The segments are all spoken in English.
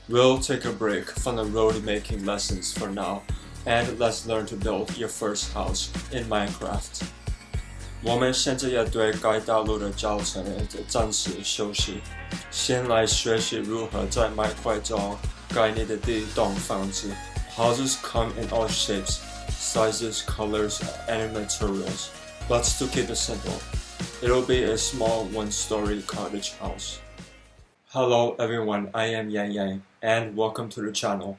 We'll take a break from the road making lessons for now, and let's learn to build your first house in Minecraft. 我们现在也对该道路的教程暂时休息，先来学习如何在麦块中盖你的第一栋房子。Houses come in all shapes, sizes, colors, and materials. But to keep it simple, it'll be a small one-story cottage house. Hello everyone, I am Yang Yang, and welcome to the channel.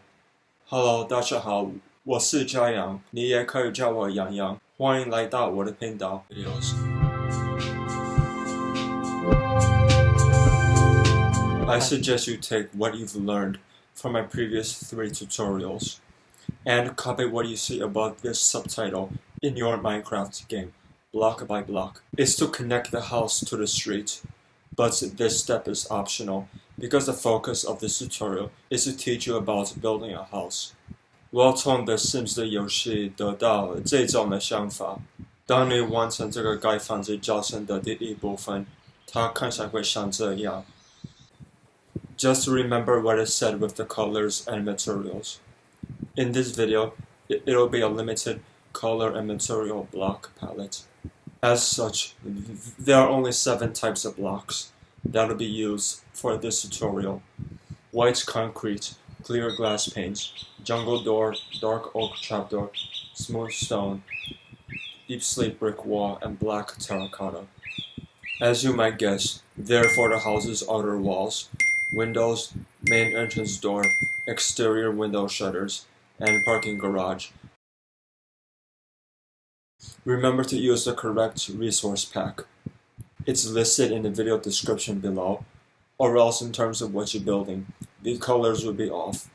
Hello, 大家好，我是佳阳，你也可以叫我洋洋，欢迎来到我的频道。I suggest you take what you've learned from my previous 3 tutorials and copy what you see above this subtitle in your Minecraft game, block by block. It's to connect the house to the street, but this step is optional because the focus of this tutorial is to teach you about building a house. 我从 The Sims 的游戏得到这种的想法，当你完成这个盖房子教程的第一部分，它看起来会像这样。Just remember what is said with the colors and materials. In this video, it'll be a limited color and material block palette. As such, there are only 7 types of blocks that'll be used for this tutorial. White concrete, clear glass panes, jungle door, dark oak trapdoor, smooth stone, deep slate brick wall, and black terracotta. As you might guess, they're for the house's outer walls, windows, main entrance door, exterior window shutters, and parking garage. Remember to use the correct resource pack. It's listed in the video description below, or else in terms of what you're building, the colors will be off.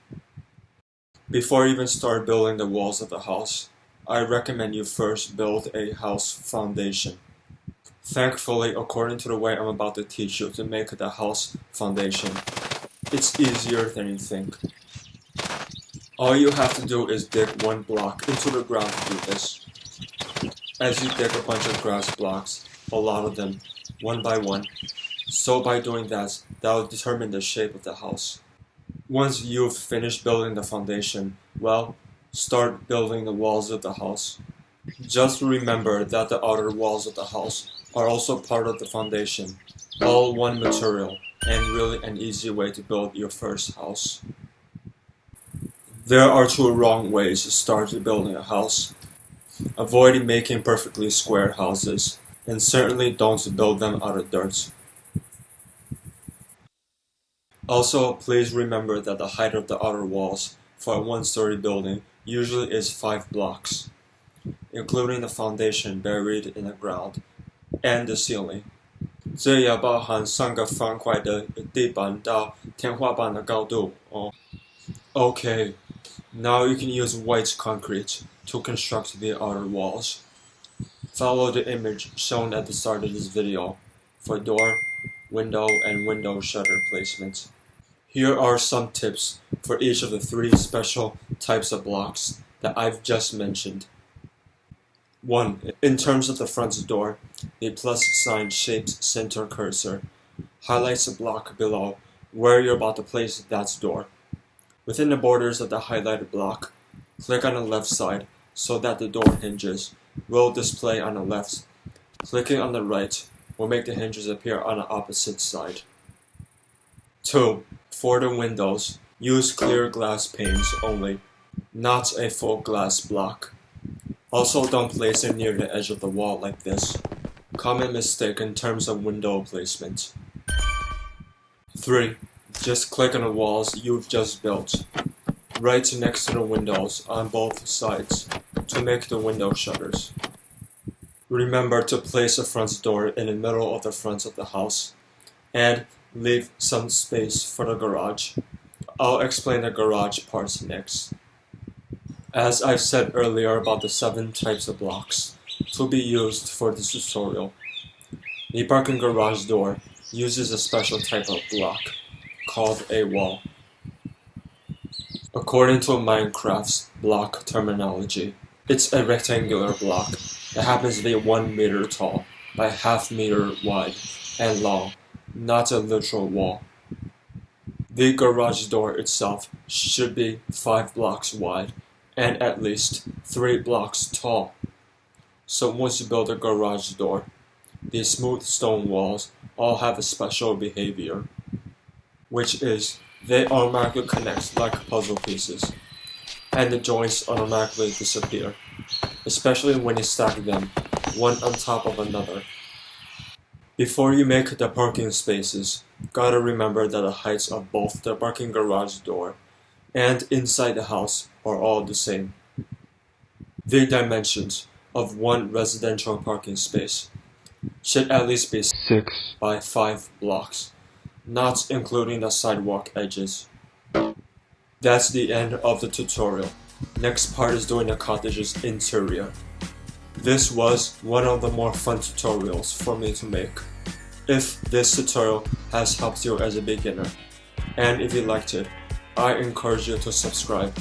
Before you even start building the walls of the house, I recommend you first build a house foundation. Thankfully, according to the way I'm about to teach you to make the house foundation, it's easier than you think. All you have to do is dig 1 block into the ground to do this. As you dig a bunch of grass blocks, a lot of them, one by one, so by doing that will determine the shape of the house. Once you've finished building the foundation, well, start building the walls of the house. Just remember that the outer walls of the house are also part of the foundation, all one material, and really an easy way to build your first house. There are 2 wrong ways to start building a house. Avoid making perfectly square houses, and certainly don't build them out of dirt. Also, please remember that the height of the outer walls for a 1-story building usually is 5 blocks, including the foundation buried in the ground, and the ceiling. 这也包含3个方块的地板到天花板的高度哦。Okay, now you can use white concrete to construct the outer walls. Follow the image shown at the start of this video for door, window, and window shutter placement. Here are some tips for each of the 3 special types of blocks that I've just mentioned. 1. In terms of the front door, the plus sign shaped center cursor highlights the block below where you're about to place that door. Within the borders of the highlighted block, click on the left side so that the door hinges will display on the left. Clicking on the right will make the hinges appear on the opposite side. 2. For the windows, use clear glass panes only, not a full glass block. Also, don't place it near the edge of the wall like this. Common mistake in terms of window placement. 3. Just click on the walls you've just built, right next to the windows on both sides, to make the window shutters. Remember to place the front door in the middle of the front of the house, and leave some space for the garage. I'll explain the garage parts next. As I've said earlier about the 7 types of blocks to be used for this tutorial, the parking garage door uses a special type of block called a wall. According to Minecraft's block terminology, it's a rectangular block that happens to be 1 meter tall by ½ meter wide and long, not a literal wall. The garage door itself should be 5 blocks wide and at least 3 blocks tall. So once you build a garage door, the smooth stone walls all have a special behavior, which is they automatically connect like puzzle pieces, and the joints automatically disappear, especially when you stack them one on top of another. Before you make the parking spaces, gotta remember that the heights of both the parking garage door and inside the house are all the same. The dimensions of one residential parking space should at least be 6 by 5 blocks, not including the sidewalk edges. That's the end of the tutorial. Next part is doing the cottage's interior. This was one of the more fun tutorials for me to make. If this tutorial has helped you as a beginner, and if you liked it, I encourage you to subscribe